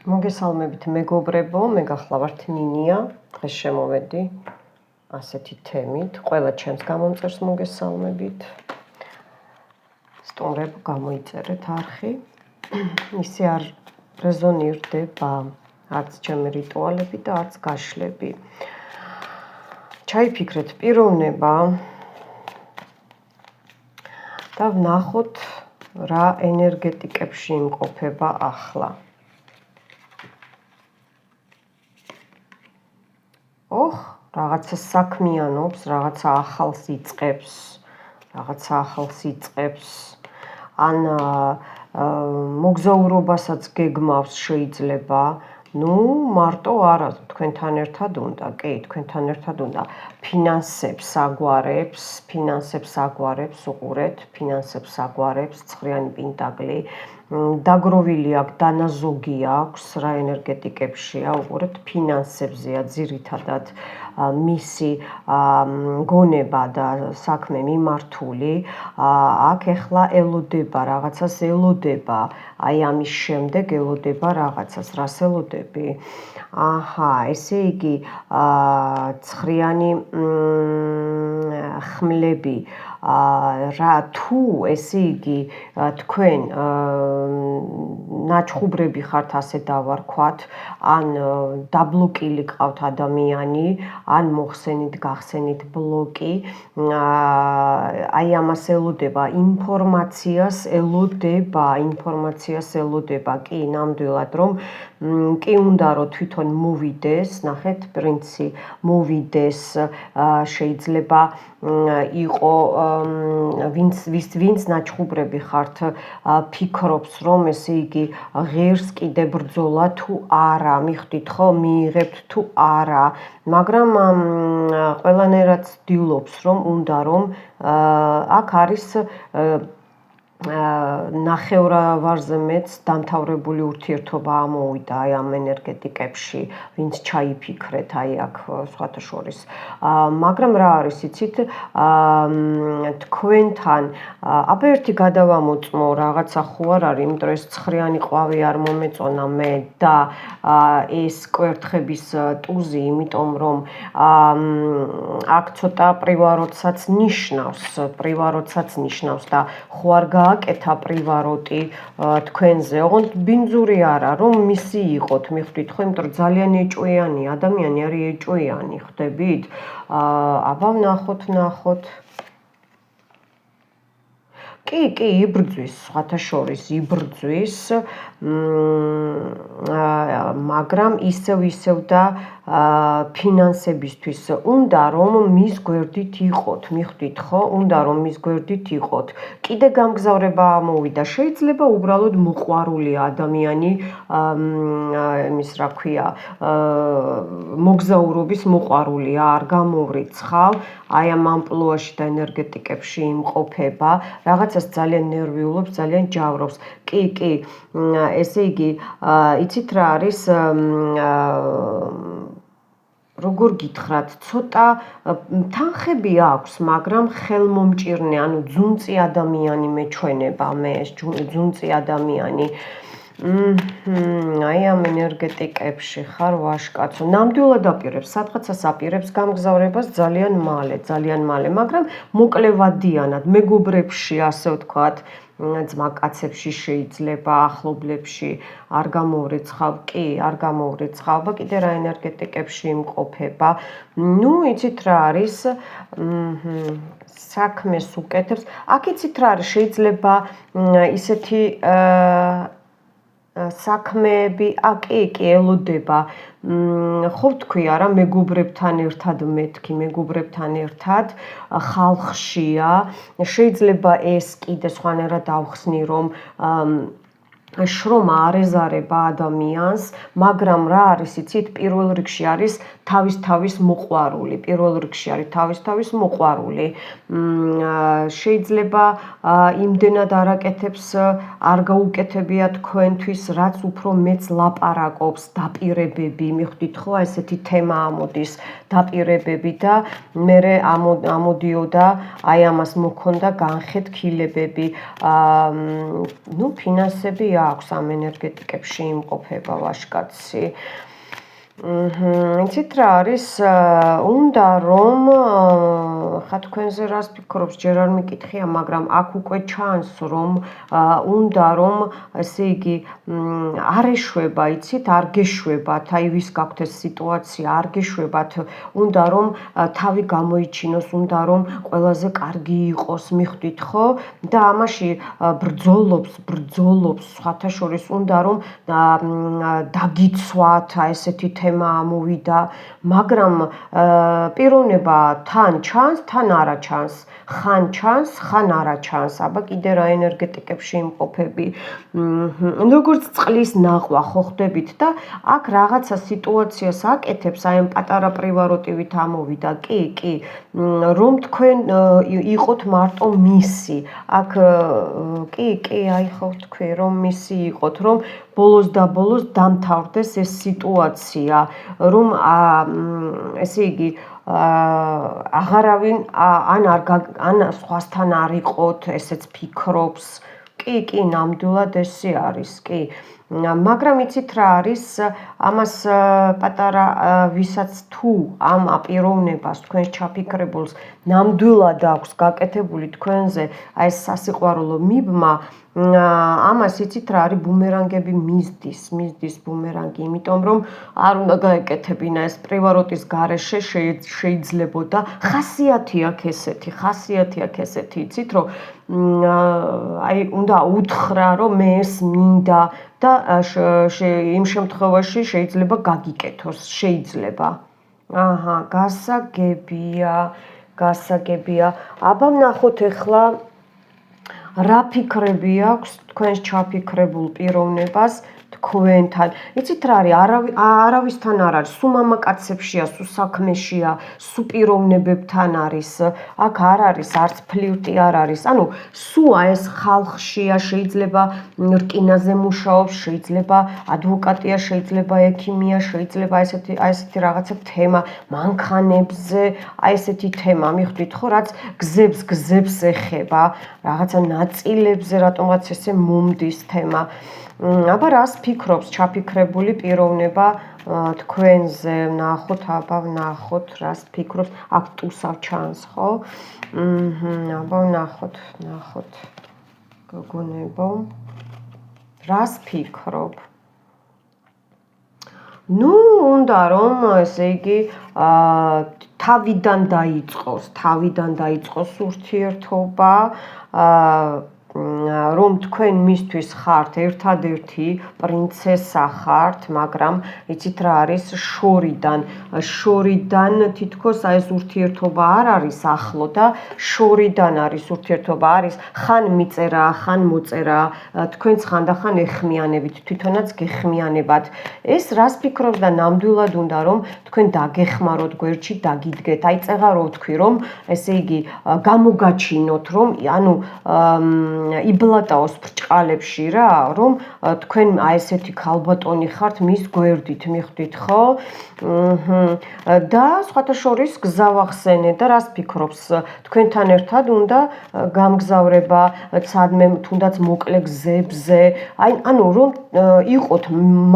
მოგესალმებით მეგობრებო, მე გახლავართ ნინია, დღეს შემოვედი ასეთი თემით, ყველა ჩემს გამომწერს მოგესალმებით. სტუმრებო გამოიწერეთ არხი. ისე არ რეზონირდება არც ჩემი რიტუალები და არც გაშლები. ჩაიფიქრეთ პიროვნება და ვნახოთ რა ენერგეტიკებში იმყოფება ახლა. რაღაცა საქმიანობს, რაღაცა ახალს იწყებს, ან მოგზაურობასაც გეგმავს შეიძლება, მარტო არა, თქვენთან ერთად უნდა, თქვენთან ერთად უნდა ფინანსებს აგვარებს, უყურეთ, ფინანსებს აგვარებს, ცხრიანი პენტაკლი, დაგროვილი აქვს, დანაზოგი აქვს, რა ენერგეტიკებშია, უყურეთ, ფინანსებზეა ძირითადად მისი გონება და საქმე მიმართული. აქ ეხლა ელოდება, რაღაცას ელოდება, აი ამის შემდეგ ელოდება რაღაცას, რას ელოდები? ესე იგი, ცხრიანი ხმლები, თუ ესე იგი თქვენ ნაჩხუბრები ხართ, ასე დავარქვათ, ან დაბლოკილი ყავთ ადამიანი, ან მოხსენით, გახსენით ბლოკი, აი ამას ელოდება, ინფორმაციას ელოდება, კი, ნამდვილად, რომ კი უნდა რომ თვითონ მოვიდეს, ნახეთ, პრინცი, მოვიდეს, შეიძლება იყო ვინც ნაჩხუბრები ხართ, ფიქრობს, რომ ესე იგი ღირს კიდე ბრძოლა თუ არა, მიხვდით ხო, მიიღებთ თუ არა, მაგრამ ყველანაირად ცდილობს, რომ უნდა რომ აქ არის ნახევარზე მეც დამთავრებული ურთიერთობა ამოვიდა აი ამ ენერგეტიკებში, ვინც ჩაიფიქრეთ აი აქ სხვათა შორის. მაგრამ რა არის, იცით, თქვენთან აბა ერთი გადავამოწმო, რაღაცა ხო არ არის, იმიტომ რომ ეს ცხრიანი ყვავი არ მომეწონა მე და ეს კვერთხების ტუზი, იმიტომ რომ აქ ცოტა პრივაროტსაც ნიშნავს და ხო არ გააკეთა პრივაროტი თქვენზე, ოღონდ ბინძური არა, რომ მისი იყოთ, მიხვდით ხო, იმიტომ რომ ძალიან ეჭვიანი ადამიანი არის, ეჭვიანი, ხვდებით? აბა ვნახოთ. კი, იბრძვის, სხვათა შორის იბრძვის, მაგრამ ისევ და ფინანსებისთვის უნდა რომ მის გვერდით იყოთ, მიხვდით ხო? უნდა რომ მის გვერდით იყოთ. კიდე გამგზავრება ამოვიდა, შეიძლება უბრალოდ მოყვარული ადამიანი, იმის რა ქვია, მოგზაურობის მოყვარულია, არ გამოვრიცხავ, აი ამ ამპლუაში და ენერგეტიკებში იმყოფება, რაღაცას ძალიან ნერვიულობს, ძალიან ჯავრობს. კი, ესე იგი, იცით რა არის, როგორ გითხრათ, ცოტა თანხები აქვს, მაგრამ ხელმომჭირნე, ანუ ძუნწი ადამიანი მეჩვენება მე ეს ძუნწი ადამიანი. აი ამ ენერგეტიკებში ხარ ვაშკაცო, ნამდვილად აპირებს, სადღაცას აპირებს გამგზავრებას ძალიან მალე, მაგრამ მოკლევადიანად, მეგობრებში, ასე ვთქვათ, ძმაკაცებში შეიძლება, ახლობლებში არ გამოვრიცხავ, კიდე რა ენერგეტიკებში იმყოფება. იცით რა არის, საქმეს უკეთებს. აქ იცით რა არის, შეიძლება ისეთი საქმეები, კი, ელოდება, ხო ვთქვი არა, მეგობრებთან ერთად, ხალხშია, შეიძლება ეს კიდე სხვანაირად ავხსნი, რომ შრომა არ ეზარება ადამიანს, მაგრამ რა არის, იცით, პირველ რიგში არის თავის მოყვარული. შეიძლება იმდენად არაკეთებს, არ გაუკეთებია თქვენთვის, რაც უფრო მეც ლაპარაკობს, დაპირებები, მიხვდით ხო, ესეთი თემა ამოდის, დაპირებები და მერე ამოდიოდა, აი ამას მოქონდა განხეთქილებები, ფინანსები აქვს ამ ენერგეტიკებში იმყოფება ვაჟკაცი. იცით რა არის, უნდა რომ ხა თქვენზე რას ფიქრობს, ჯერ არ მიკითხია, მაგრამ აქ უკვე ჩანს, რომ უნდა რომ ესე იგი არ ეშვება, იცით, არ გეშვებათ, აი ვის გაქვთ ეს სიტუაცია, არ გეშვებათ, უნდა რომ თავი გამოიჩინოს, უნდა რომ ყველაზე კარგი იყოს, მიხვდით ხო? და ამაში ბრძოლობს, სხვათა შორის უნდა რომ დაგიცვათ, ესეთი თემა ამოვიდა, მაგრამ პიროვნება თან ჩანს, თან არა ჩანს, ხან ჩანს, ხან არა ჩანს, აბა კიდე რა ენერგეტიკებში იმყოფები, როგორც წყლის ნახვა ხო ხდებით და აქ რაღაცა სიტუაციას აკეთებს, აი ამ პატარა პრივაროტივით ამოვიდა, კი, რომ თქვენ იყოთ მარტო მისი, აქ კი, აი ხო თქვი, რომ მისი იყოთ, რომ ბოლოს და ბოლოს დამთავრდეს ეს სიტუაცია, რომ ესე იგი აღარავინ ან სხვასთან არ იყოთ, ესეც ფიქრობს, კი, ნამდვილად ესე არის, კი. მაგრამ იცით რა არის, ამას პატარა ვისაც თუ ამ პიროვნებას თქვენს ჩაფიქრებულს ნამდვილად აქვს გაკეთებული თქვენზე აი ეს სასიყვარულო მიბმა, ამას იცით რა არის, ბუმერანგები მისდის ბუმერანგი, იმიტომ რომ არ უნდა გაეკეთებინა ეს პრივაროტის გარეშე შეიძლებოდა ხასიათი აქვს ესეთი, იცით რომ აი უნდა უთხრა რომ მე ეს მინდა და იმ შემთხვევაში შეიძლება გაგიკეთოს, შეიძლება. აჰა, გასაგებია. აბა ვნახოთ ახლა რა ფიქრები აქვს თქვენს ჩაფიქრებულ პიროვნებას თქვენთან. იცით რა არის, არავისთან არ არის, სულ მამაკაცებშია, სულ საქმეშია, სულ პიროვნებებთან არის, აქ არ არის, არც ფლირტი არ არის, ანუ სულ ეს ხალხშია, შეიძლება რკინაზე მუშაობს, შეიძლება ადვოკატია, შეიძლება ექიმია, შეიძლება ესეთი რაღაცა თემა, მანქანებზე, აი ესეთი თემა, მიხვდით ხო, რაც გზებს ეხება, რაღაცა ნაწილებზე, რატომღაც ესე მომდის თემა. აბა რას ფიქრობს ჩაფიქრებული პიროვნება თქვენზე, ვნახოთ, რას ფიქრობს, აქ ტუსავ ჩანს, ხო? აბა ვნახოთ, გოგონებო, რას ფიქრობ? ნუ უნდა რომ ესე იგი თავიდან დაიწყოს ურთიერთობა, რომ თქვენ მისთვის ხართ ერთადერთი პრინცესა ხართ, მაგრამ იცით რა არის, შორიდან თითქოს აი ეს ურთიერთობა არ არის ახლო და შორიდან არის ურთიერთობა, არის ხან მიწერა, ხან მოწერა, თქვენც ხანდახან ეხმიანებით, თვითონაც გეხმიანებათ. ეს რას ფიქრობს და ნამდვილად უნდა რომ თქვენ დაგეხმაროთ გვერდში, დაგიდგეთ, აი წეღა რო ვთქვი, რომ ესე იგი გამოგაჩინოთ, რომ ანუ იბლატაოს ბრჭყალებში რა, რომ თქვენ აი ესეთი ქალბატონი ხართ მის გვერდით, მიხვდით ხო? და სხვათა შორის გზავახსენე და რას ფიქრობს, თქვენთან ერთად უნდა გამგზავრება, ცადმე თუნდაც მოკლე გზებზე, ანუ რომ იყოთ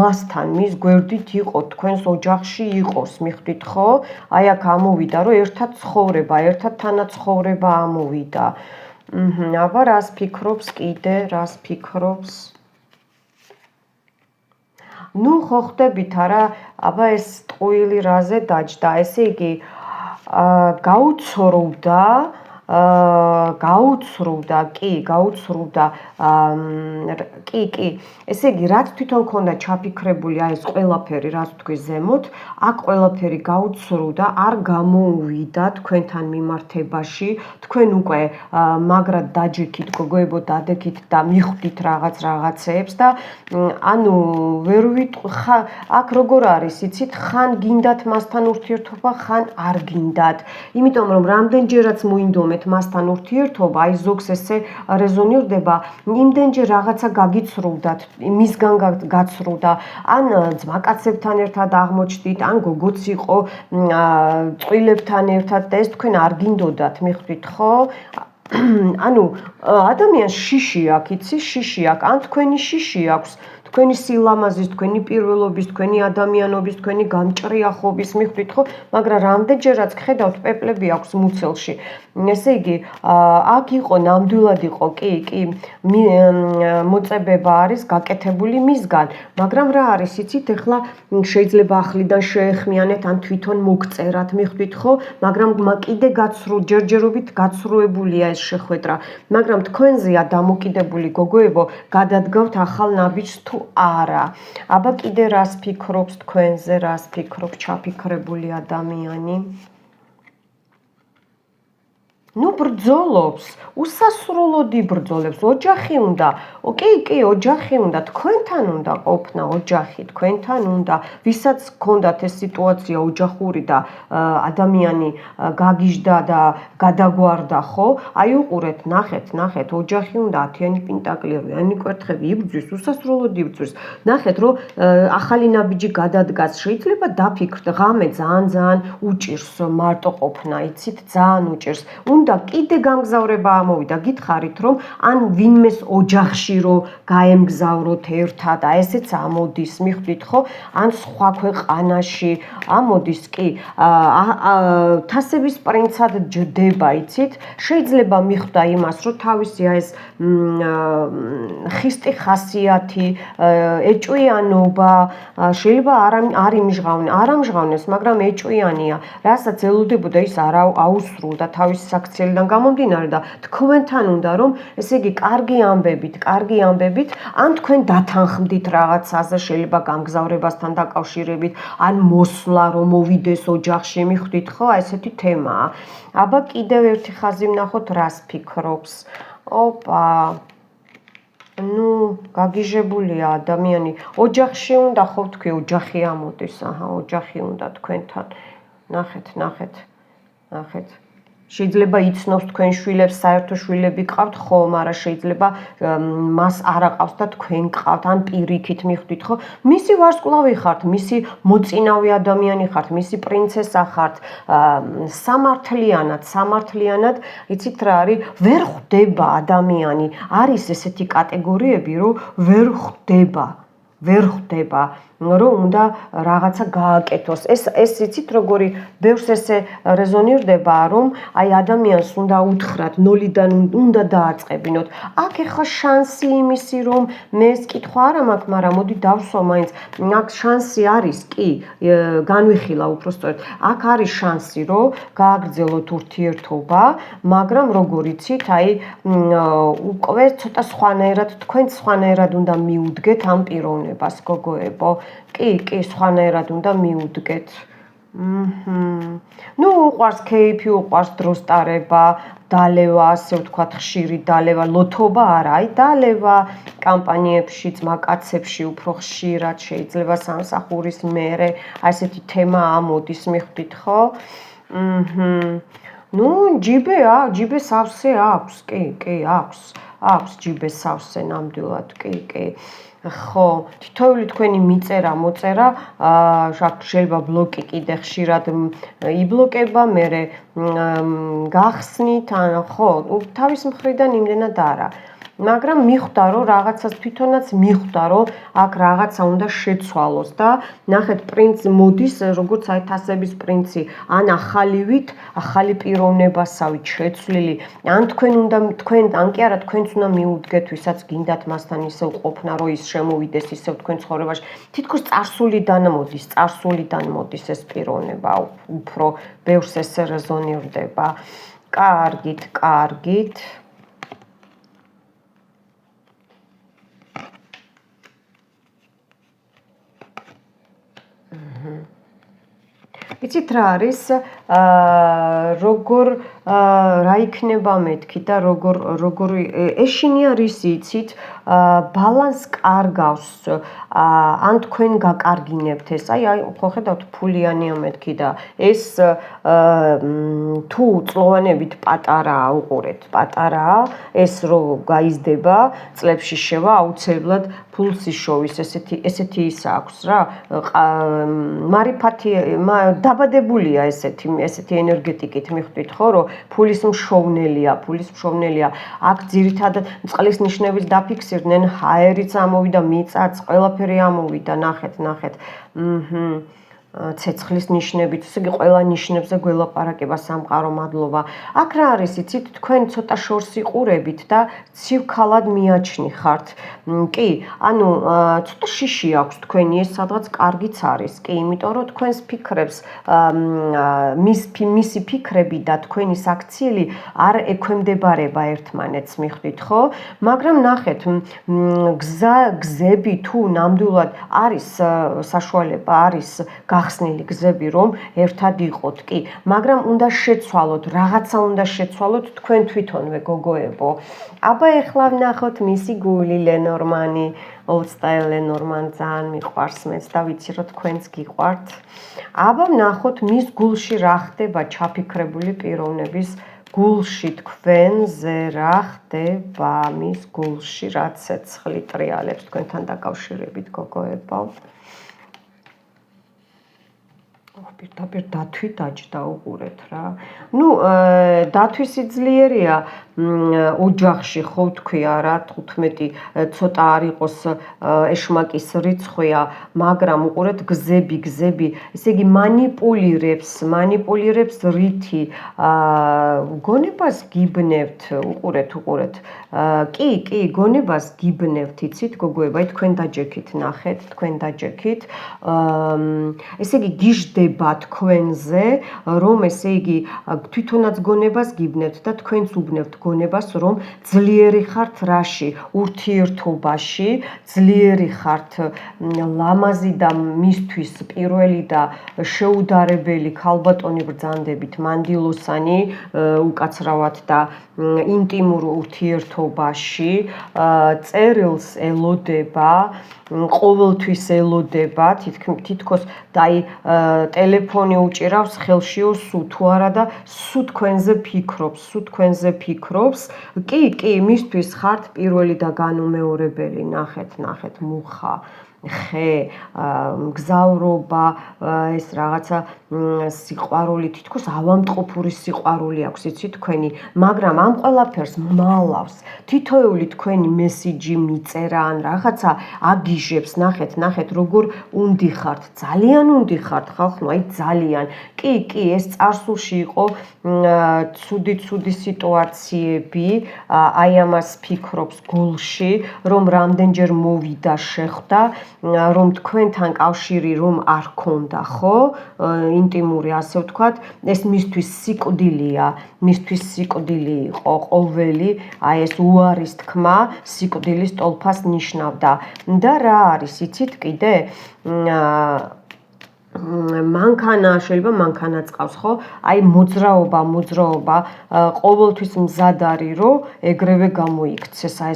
მასთან, მის გვერდით იყოთ, თქვენს ოჯახში იყოს, მიხვდით ხო? აი აქ ამოვიდა, რომ ერთად ცხოვრება, ერთად თანაცხოვრება ამოვიდა. აბა რას ფიქრობს კიდე, რას ფიქრობს? ნუ ხო ხდებით არა, აბა ეს ტყუილი რაზე დაჯდა, ესე იგი გაუცრუვდა, კი, ესე იგი რაც თვითონ ქონდა ჩაფიქრებული აი ეს ყველაფერი, რაც თქვი ზემოთ, აქ ყველაფერი გაუცრუვდა, არ გამოუვიდა თქვენთან მიმართებაში, თქვენ უკვე მაგრად დაჯექით, გოგოებო დადექით და მიხვდით რაღაცეებს და ანუ ვერ აქ როგორ არის, იცით, ხან გინდათ მასთან ურთიერთობა, ხან არ გინდათ, იმიტომ რომ რამდენჯერაც მოინდომეთ მასთან ურთიერთობა, აი ზოგს ესე რეზონირდება, იმდენჯერ რაღაცა გაგიცრუვდათ, მისგან გაცრუვდა, ან ძმაკაცებთან ერთად აღმოჩნდით, ან გოგოც იყო წყვილებთან ერთად და ეს თქვენ არ გინდოდათ, მიხვდით ხო? ანუ ადამიანს შიში აქვს, იცი, შიში აქვს, ან თქვენი შიში აქვს, თქვენი სილამაზის, თქვენი პირველობის, თქვენი ადამიანობის, თქვენი გამჭრიახობის, მიხვდით ხო, მაგრამ რამდენჯერაც ხედავთ პეპლები აქვს მუცელში. ესე იგი, აქ იყო ნამდვილად იყო, კი, მოწებება არის გაკეთებული მისგან, მაგრამ რა არის, იცით, ეხლა შეიძლება ახლიდან შეეხმიანეთ, ან თვითონ მოგწერათ, მიხვდით ხო, მაგრამ კიდე ჯერჯერობით გაცრუებულია ეს შეხვედრა, მაგრამ თქვენზეა დამოკიდებული გოგოებო, გადადგავთ ახალ ნაბიჯს თუ არა. აბა კიდე რას ფიქრობს თქვენზე, რას ფიქრობს ჩაფიქრებული ადამიანი? ნუ ბრძოლობს, უსასრულოდ იბრძოლებს, ოჯახი უნდა, კი, ოჯახი უნდა, თქვენთან უნდა ყოფნა ოჯახი, თქვენთან უნდა, ვისაც გქონდათ ეს სიტუაცია ოჯახური და ადამიანი გაგიჟდა და გადაგვარდა, ხო? აი უყურეთ, ნახეთ, ოჯახი უნდა 10-იანი პენტაკლი, 10-იანი კვერთხები იბრძვის, უსასრულოდ იბრძვის. ნახეთ, რომ ახალი ნაბიჯი გადადგას, შეიძლება დაფიქრდ, ღამე ძალიან უჭირს მარტო ყოფნა, იცით, ძალიან უჭირს. უნდა კიდე გამგზავრება ამოვიდა, გითხარით რომ ან ვინმეს ოჯახში რომ გაემგზავროთ ერთად, ესეც ამოდის, მიხვდით ხო? ან სხვა ქვეყანაში ამოდის, კი. თასების პრინცად ჯდება, იცით? შეიძლება მიხვდა იმას, რომ თავისი ეს ხისტი ხასიათი, ეჭვიანობა, შეიძლება არ იმჟღავნეს, მაგრამ ეჭვიანია, რასაც ელოდებოდა ის არ აუსრულდა თავის საქციელიდან გამომდინარე და თქვენთან უნდა რომ ესე იგი კარგი ამბებით ან თქვენ დათანხმდით რაღაცაზე შეიძლება გამგზავრებასთან დაკავშირებით ან მოსვლა რომ მოვიდეს ოჯახში მიხვდით ხო ესეთი თემაა აბა კიდევ ერთი ხაზი ვნახოთ რას ფიქრობს ოპა ნუ გაგიჟებულია ადამიანი ოჯახში უნდა ხო თქვი ოჯახი ამოდის ოჯახი უნდა თქვენთან ნახეთ შეიძლება იცნობს თქვენ შვილებს, საერთო შვილები გყავთ ხო, მაგრამ შეიძლება მას არ აყავს და თქვენ გყავთ, ან პირიქით მიხვდით ხო? მისი ვარსკვლავი ხართ, მისი მოწინავე ადამიანი ხართ, მისი პრინცესა ხართ, სამართლიანად, იცით რა არის, ვერ ხვდება ადამიანი, არის ესეთი კატეგორიები, რომ ვერ ხვდება, რომ უნდა რაღაცა გააკეთოს. ეს იცით როგორი ბევრს ესე რეზონირდება, რომ აი ადამიანს უნდა უთხრათ, ნოლიდან უნდა დააწყებინოთ. აქ ეხლა შანსი იმისი, რომ მე ეს კითხვა არ მაქვს, მაგრამ მოდი დავსვა მაინც. აქ შანსი არის, კი, განვიხილა უბრალოდ. აქ არის შანსი, რომ გააგრძელოთ ურთიერთობა, მაგრამ როგორ იცით, აი უკვე ცოტა სხვანაირად თქვენ სხვანაირად უნდა მიუდგეთ ამ პიროვნებას, გოგოებო. კი, სხვანაირად უნდა მიუდგეთ. ნუ უყვარს кейფი, უყვარს დროს ტარება, დალევა, ასე ვთქვათ, ხშირი დალევა, ლოთობა არა, აი დალევა კამპანიებში, ძმაკაცებში უფრო ხშირად შეიძლება სამსახურის მერე, აი ესეთი თემა ამოდის, მიხვდით ხო? ნუ ჯიბე სავსე აქვს, კი, აქვს ჯიბე სავსე ნამდვილად, კი. ხო, თითოეული თქვენი მოწერა, შეიძლება ბლოკი კიდე ხშირად იბლოკება, მერე გახსნით, ან ხო, თავის მხრიდან იმდენად არა. მაგრამ მიხვდა, რომ რაღაცას თვითონაც მიხვდა, რომ აქ რაღაცა უნდა შეცვალოს და ნახეთ, პრინც მოდის, როგორც აი თასების პრინცი, ან ახალი პიროვნებასავით შეცვლილი, ან ან კი არა, თქვენც უნდა მიუდგეთ, ვისაც გინდათ მასთან ისევ ყოფნა, რომ ის შემოვიდეს ისევ თქვენ ცხოვრებაში. თითქოს წარსულიდან მოდის ეს პიროვნება, უფრო ბევრს ესე რეზონირდება. კარგით. იცით რა არის, რა იქნება მეთქი და როგორ ეშინია რისი იცით, ბალანს კარგავს ან თქვენ გაკარგინებთ ეს აი ხო ხედავთ ფულიანია მეთქი და ეს თუ წლოვანებით პატარაა უყურეთ პატარაა ეს რო გაიზრდება წლებში შევა აუცილებლად ფულს იშოვის ესეთი ის აქვს რა მარიფათი დაბადებულია ესეთი ენერგეტიკით მიხვდით ხო რომ ფულის მშოვნელია აქ ძირითადად წყლის ნიშნების დაფიქსირდნენ ჰაერიც ამოვიდა მიწაც ყველაფერი ამოვიდა ნახეთ ცეცხლის ნიშნებით, ესე იგი ყველა ნიშნებზე გველაპარაკება სამყარო მადლობა. აქ რა არის, იცით, თქვენ ცოტა შორს იყურებით და ცივქალად მიაჩნი ხართ. კი, ანუ ცოტა შიში აქვს თქვენი ეს სადღაც კარგიც არის. კი, იმიტომ რომ თქვენს ფიქრებს მისი ფიქრები და თქვენი საქციელი არ ექვემდებარება ერთმანეთს, მიხვდით, ხო? მაგრამ ნახეთ, გზები თუ ნამდვილად არის საშუალება, არის გახსნილი გზები რომ ერთად იყოთ კი მაგრამ უნდა შეცვალოთ რაღაცა უნდა შეცვალოთ თქვენ თვითონვე გოგოებო აბა ეხლა ვნახოთ მისი გული ლენორმანი ოლდსტაილ ლენორმან ძალიან მიყვარს მეც და ვიცი რომ თქვენც გიყვართ აბა ვნახოთ მის გულში რა ხდება ჩაფიქრებული პიროვნების გულში თქვენზე რა ხდება მის გულში რა ცეცხლი ტრიალებს თქვენთან დაკავშირებით გოგოებო პირდაპირ დათვი დაჯდა უყურეთ რა. ნუ დათვი სიძლიერია ოჯახში ხო ვთქვია რა 15 ცოტა არ იყოს ეშმაკის რიცხვია, მაგრამ უყურეთ გზები, ესე იგი მანიპულირებს რითი გონებას გიბნევთ, უყურეთ. კი, გონებას გიბნევთ, იცით გოგოებაი, თქვენ დაჯექით, ნახეთ, თქვენ დაჯექით. ესე იგი გიждდება თქვენზე, რომ ესე იგი თვითონაც გონებას გიბნევთ და თქვენც უბნევთ გონებას, რომ ძლიერი ხართ რაში, ურთიერთობაში, ძლიერი ხართ ლამაზი და მისთვის პირველი და შეუდარებელი ქალბატონი ბრძანდებით მანდილოსანი უკაცრავად და ინტიმურ ურთიერთობაში წერილს ელოდება ყოველთვის ელოდება თითქოს და აი ტელეფონი უჭირავს ხელშიო სულ თუ არა და სულ თქვენზე ფიქრობს კი მისთვის ხართ პირველი და განუმეორებელი ნახეთ მუხა ხე მგზავრობა ეს რაღაცა სიყვარული თითქოს ავამტყოფური სიყვარული აქვს იცით თქვენი მაგრამ ამ ყველაფერს მალავს თითოეული თქვენი მესიჯი მიწერა ან რაღაცა აგიჟებს ნახეთ როგორ უნდი ხართ ძალიან უნდი ხართ ხალხო აი ძალიან კი ეს წარსულში იყო ცუდი სიტუაციები აი ამას ფიქრობს გულში რომ რამდენჯერ მოვიდა შეხვდა რომ თქვენთან კავშირი რომ არ ქონდა ხო ინტიმური ასე ვთქვათ ეს მისთვის სიკვდილი იყო ყოველი აი ეს უარის თქმა სიკვდილის ტოლფას ნიშნავდა და რა არის იცით კიდე შეიძლება მანქანაც ყავს ხო აი მოძრაობა ყოველთვის მზად არის რომ ეგრევე გამოიქცეს აი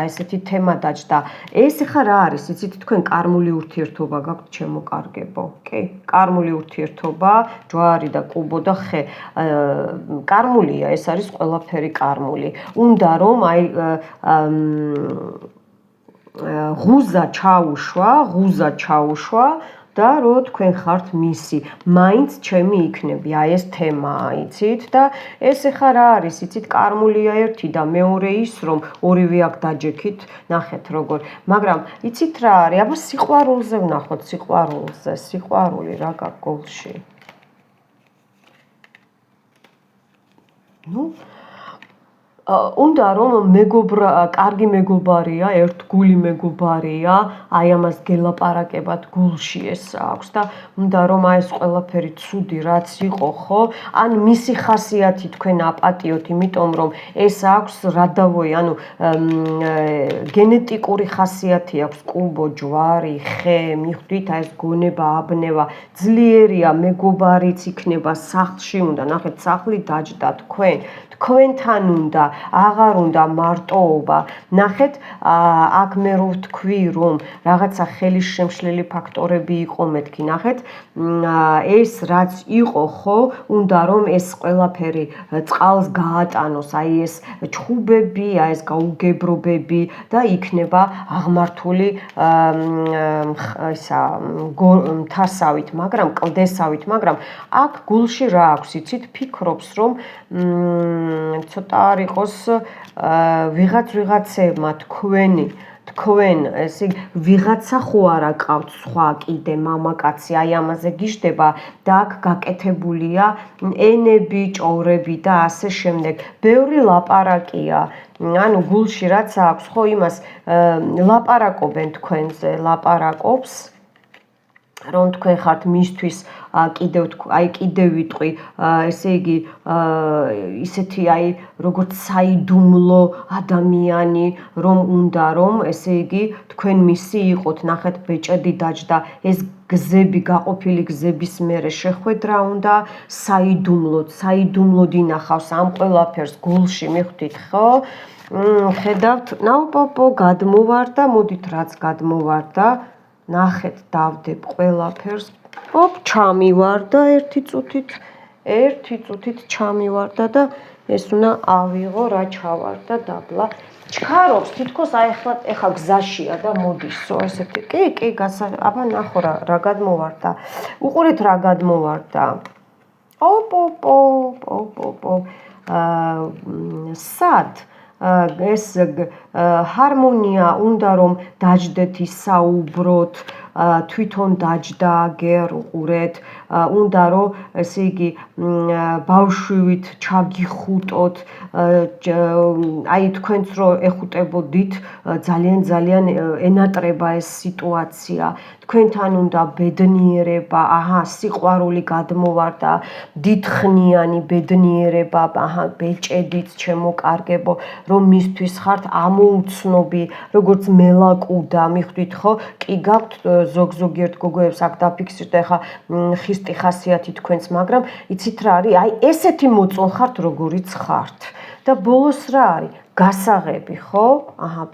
ესეთი თემა დაჯდა ეს ხა რა არის იცით თქვენ კარმული ურთიერთობა გაქვთ ჩემო კარგებო კი კარმული ურთიერთობა ჯვარი და კუბო და ხე კარმულია ეს არის ყველაფერი კარმული უნდა რომ აი ღუზა ჩაუშვა და რო თქვენ ხართ მისი, მაინც ჩემი იქნები, აი ეს თემაა, იცით და ეს ახლა რა არის, იცით, კარმულია ერთი და მეორე ის, რომ ორივე აქ დაჯექით, ნახეთ როგორ, მაგრამ იცით რა არის, აბა სიყვარულზე ვნახოთ, სიყვარული რა გაქვს გულში. ნუ უნდა რომ კარგი მეგობარია, ერთგული მეგობარია, აი ამას გელაპარაკებად გულში ეს აქვს და უნდა რომ აი ეს ყველაფერი ცუდი რაც იყო, ხო? ან მისი ხასიათი თქვენ აპატიოთ, იმიტომ რომ ეს აქვს რადავოი, ანუ გენეტიკური ხასიათი აქვს, კუბო, ჯვარი, ხე, მიხვდით, აი ეს გონება, აბნევა, ძლიერია, მეგობარიც იქნება სახლში უნდა, ნახეთ, სახლი დაჯდა თქვენთან უნდა აღარ უნდა მარტოობა. ნახეთ, აქ მე რო ვთქვი, რომ რაღაცა ხელის შემშლელი ფაქტორები იყო მეთქი, ნახეთ, ეს რაც იყო, ხო, უნდა რომ ეს ყველაფერი წყალს გაატანოს, აი ეს ჩხუბები, აი ეს გაუგებრობები და იქნება აღმართული ისა მთასავით, მაგრამ კლდესავით, მაგრამ აქ გულში რა აქვს, იცით, ფიქრობს, რომ ცოტა არ იყოს ვიღაცებმა თქვენ ესე ვიღაცა ხო არა ყავთ სხვა კიდე მამაკაცი აი ამაზე გიждდება და აქ გაკეთებულია ენები, ჭორები და ასე შემდეგ. ბევრი ლაპარაკია. ანუ გულში რაც აქვს, ხო, იმას ლაპარაკობენ თქვენზე, ლაპარაკობს, რომ თქვენ ხართ მისთვის კიდევ ვიტყვი, ესე იგი ისეთი აი როგორც საიდუმლო ადამიანი, რომ უნდა რომ ესე იგი თქვენ მისი იყოთ, ნახეთ, ბეჭედი დაჯდა, ეს გზები, გაყოფილი გზების მერე შეხვედრა უნდა, საიდუმლოდ ინახავს ამ ყველაფერს გულში, მიხვდით, ხო? ხედავთ, ნაუპოპო გადმოვარდა, მოდით რაც გადმოვარდა, ნახეთ, დავდებ ყველაფერს. ოპ, ჩამივარდა ერთი წუთით ჩამივარდა და ეს უნდა ავიღო, რა ჩავარდა დაბლა. ჩქარობს, თითქოს აი ეხლა გზაშია და მოდისო, ესეთი. კი, აბა ნახო რა გადმოვარდა. უყურეთ რა გადმოვარდა. ოპ. სად ეს ჰარმონია უნდა რომ დაჯდეთ ისაუბროთ, თვითონ დაჯდა აგერ უყურეთ, უნდა რომ ესე იგი ბავშვივით ჩაგიხუტოთ, აი თქვენც რო ეხუტებოდით, ძალიან ენატრება ეს სიტუაცია. თქვენთან უნდა ბედნიერება, სიყვარული გადმოვარდა, დიდხნიანი ბედნიერება, ბეჭედიც ჩემო კარგებო, რომ მისთვის ხართ ამოუცნობი, როგორც მელაკუდა, მიხვდით ხო? კი გაქვთ ზოგიერთ გოგოებს აქ დაფიქსირდა, ეხა ხისტი ხასიათი თქვენს, მაგრამ იცით რა არის? აი ესეთი მოწონ ხართ, როგორიც ხართ. და ბოლოს რა არის? გასაღები, ხო?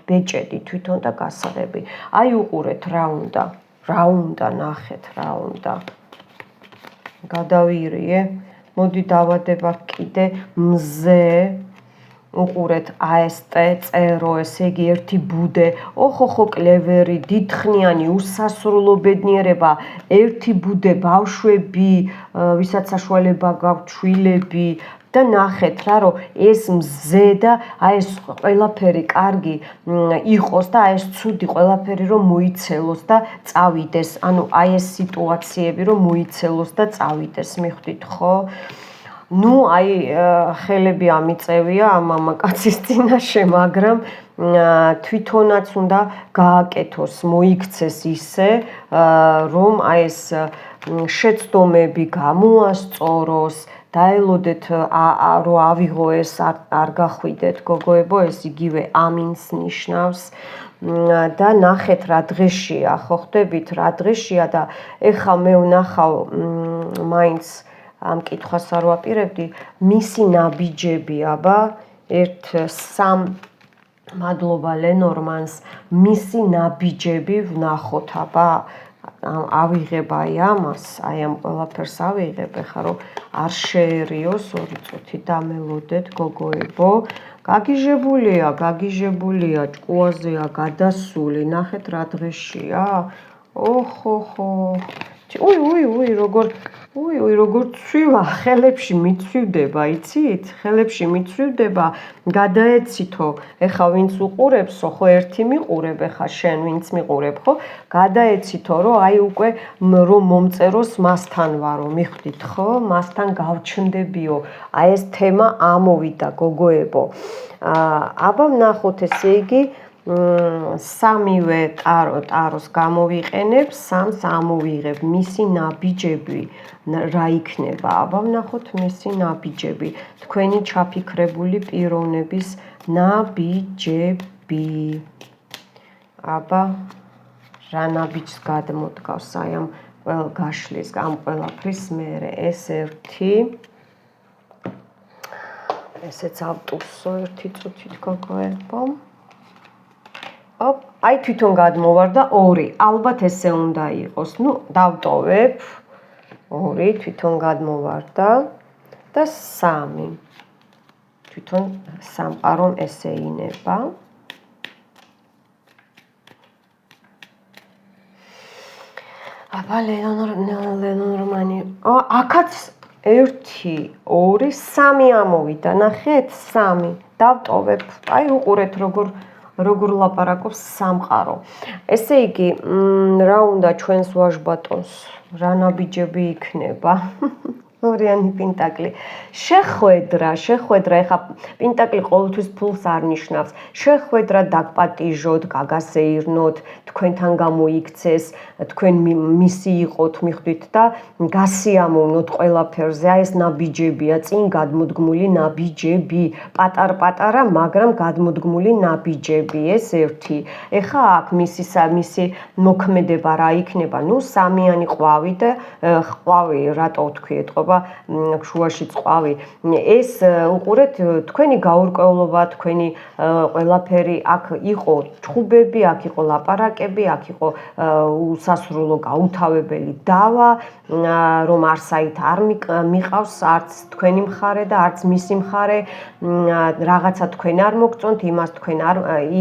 ბეჭედი თვითონ და გასაღები. აი უყურეთ რა უნდა, ნახეთ რა უნდა. გადავირიე. მოდი დავადება კიდე მზე. უყურეთ, AST წერო, ესე იგი ერთი ბუდე, ოხოხო კლევერი, დიდხნიანი, უსასრულო ბედნიერება, ერთი ბუდე, ბავშვები, ვისაც საშუალება გაქვთ, შვილები და ნახეთ რა, რომ ეს მზე და აი ეს ყველაფერი კარგი იყოს და აი ეს ცუდი ყველაფერი რომ მოიცელოს და წავიდეს, ანუ აი ეს სიტუაციები რომ მოიცელოს და წავიდეს, მიხვდით ხო? ნუ აი ხელები ამიწევია ამ მამაკაცის წინაშე, მაგრამ თვითონაც უნდა გააკეთოს, მოიქცეს ისე, რომ აი ეს შეცდომები გამოასწოროს, დაელოდეთ რომ ავიღო ეს არ გახვიდეთ გოგოებო, ეს იგივე ამინს ნიშნავს და ნახეთ რა დღეშია, ხო ხდებით რა დღეშია და ეხლა მე ვნახავ მაინც ამ კითხვას არ ვაპირებდი, მისი ნაბიჯები, აბა, მადლობა ლენორმანს, მისი ნაბიჯები ვნახოთ, აბა, ავიღებ აი ამას, აი ამ ყველაფერს ავიღებ, ეხლა რომ არ შეერიოს, 2 წუთი დამელოდეთ, გოგოებო, გაგიჟებულია, ჭკუაზეა გადასული, ნახეთ რა დღეშია, ოხოხო, როგორ ცვივა, ხელებში მიცვივდება, იცით? ხელებში მიცვივდება, გადაეცითო, ეხლა ვინც უყურებსო, ხო ერთი მიყურებ, ეხლა შენ ვინც მიყურებ, ხო? გადაეცითო, რომ აი უკვე რომ მომწეროს მასთან ვარო, მიხვდით, ხო? მასთან გავჩნდებიო, აი ეს თემა ამოვიდა, გოგოებო. აბა ვნახოთ, ესე იგი, სამივე ტაროს გამოვიყენებ, სამს ამოვიღებ, მისი ნაბიჯები რა იქნება, აბა ვნახოთ მისი ნაბიჯები, თქვენი ჩაფიქრებული პიროვნების ნაბიჯები. აბა რა ნაბიჯს გადმოდგავს აი ამ გაშლის, ამ ყველაფრის მერე, ეს ერთი. ესეც ავტუსო ერთი წუთით გოგოებო. აი თვითონ გადმოვარდა 2. ალბათ ესე უნდა იყოს. ნუ დავტოვებ. 2 თვითონ გადმოვარდა და 3. თვითონ სამყარომ ესე ინება. აბა ლენორმანი. აქაც 1, 2, 3 ამოვიდა. ნახეთ 3. დავტოვებ. აი უყურეთ როგორ ლაპარაკობს სამყარო. ესე იგი, რა უნდა ჩვენს ვაჟბატონს? რა ნაბიჯები იქნება? ორიანი პენტაკლი. შეხვედრა, ეხა პენტაკლი ყოველთვის ფულს არ ნიშნავს. შეხვედრა დაგპატიჟოთ, გაგასეირნოთ, თქვენთან გამოიქცეს, თქვენ მისი იყოთ, მიხვდით და გასიამოვნოთ ყველაფერზე. აი ეს ნაბიჯებია, წინ გადმოდგმული ნაბიჯები, პატარ-პატარა, მაგრამ გადმოდგმული ნაბიჯები, ეს 1. ეხა აქ მისი მოქმედება რა იქნება? ნუ სამიანი ყვავი და ყვავი, რატო თქვი ეთყობა შუაში ყვავი. ეს უყურეთ თქვენი გაურკვევლობა, თქვენი ყველაფერი აქ იყო ჩხუბები, აქ იყო ლაპარაკები, აქ იყო უსასრულო გაუთავებელი დავა, რომ არსაით არ მიყავს არც თქვენი მხარე და არც მისი მხარე, რაღაცა თქვენ არ მოგწონთ,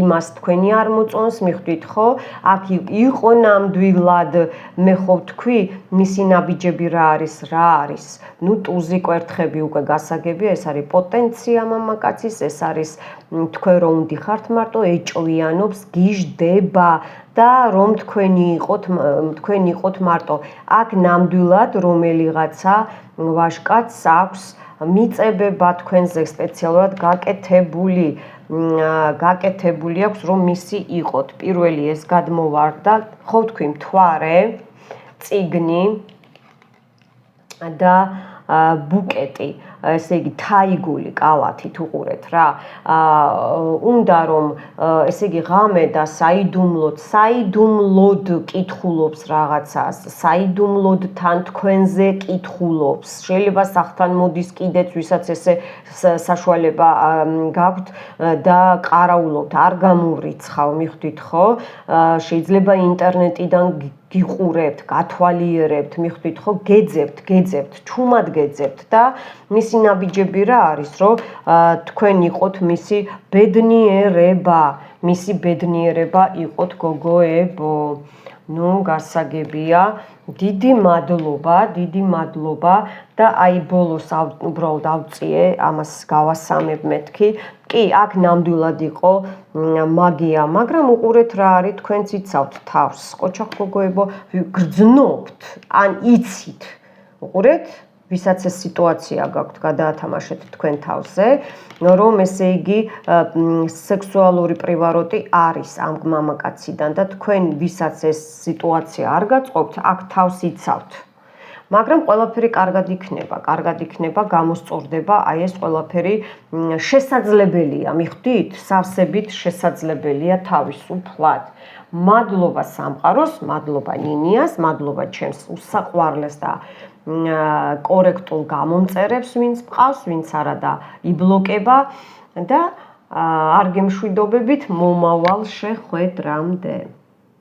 იმას თქვენი არ მოწონს, მიხვდით ხო? აქ იყო ნამდვილად მე ხო ვთქვი, მისი ნაბიჯები რა არის? ნუ ტუზი კვერთხები უკვე გასაგებია, ეს არის პოტენცია მამაკაცის, ეს არის თქვენ რომ ვდიხართ მარტო ეჭვიანობს, გიждდება და რომ თქვენი იყოთ მარტო. აქ ნამდვილად რომელიღაცა ვაჟკაცს აქვს მიწებება თქვენზე სპეციალურად გაკეთებული აქვს რომ მისი იყოთ. პირველი ეს გადმოვარდა, ხო ვთქვი მთვარე, წიგნი და ბუკეტი, ესე იგი თაიგული კალათით უყურეთ რა. უნდა რომ ესე იგი ღამე და საიდუმლოდ კითხულობს რაღაცას, საიდუმლოდ თან თქვენზე კითხულობს. შეიძლება სახთან მოდის კიდეც, ვისაც ესე საშუალება გაქვთ და ყარაულობთ, არ გამოვრიცხავ, მიხვდით ხო? შეიძლება ინტერნეტიდან გიყურებთ, გათვალიერებთ, მიხვდით ხო? გეძებთ, ჩუმად გეძებთ და მისი ნაბიჯები რა არის, რომ თქვენ იყოთ მისი ბედნიერება იყოთ გოგოებო. ნუ გასაგებია, დიდი მადლობა და აი ბოლოს უბრალოდ ავწიე, ამას გავასამებ მეთქი. კი, აქ ნამდვილად იყო მაგია, მაგრამ უყურეთ რა არის, თქვენც იცავთ თავს, ყოჩახ გოგოებო, გრძნობთ, ან იცით. უყურეთ, ვისაც ეს სიტუაცია გაქვთ, გადაათამაშეთ თქვენ თავზე, რომ ესე იგი სექსუალური პრივაროტი არის ამ მამაკაციდან და თქვენ ვისაც ეს სიტუაცია არ გაწყობთ, აქ თავს იცავთ. მაგრამ ყველაფერი კარგად იქნება, გამოსწორდება, აი ეს ყველაფერი შესაძლებელია, მიხვდით? სავსებით შესაძლებელია თავისუფლად. მადლობა სამყაროს, მადლობა ნინიას, მადლობა ჩემს უსაყვარლეს და კორექტულ გამომწერებს, ვინც მყავს, ვინც არა და იბლოკება და არ გემშვიდობებით მომავალ შეხვედრამდე.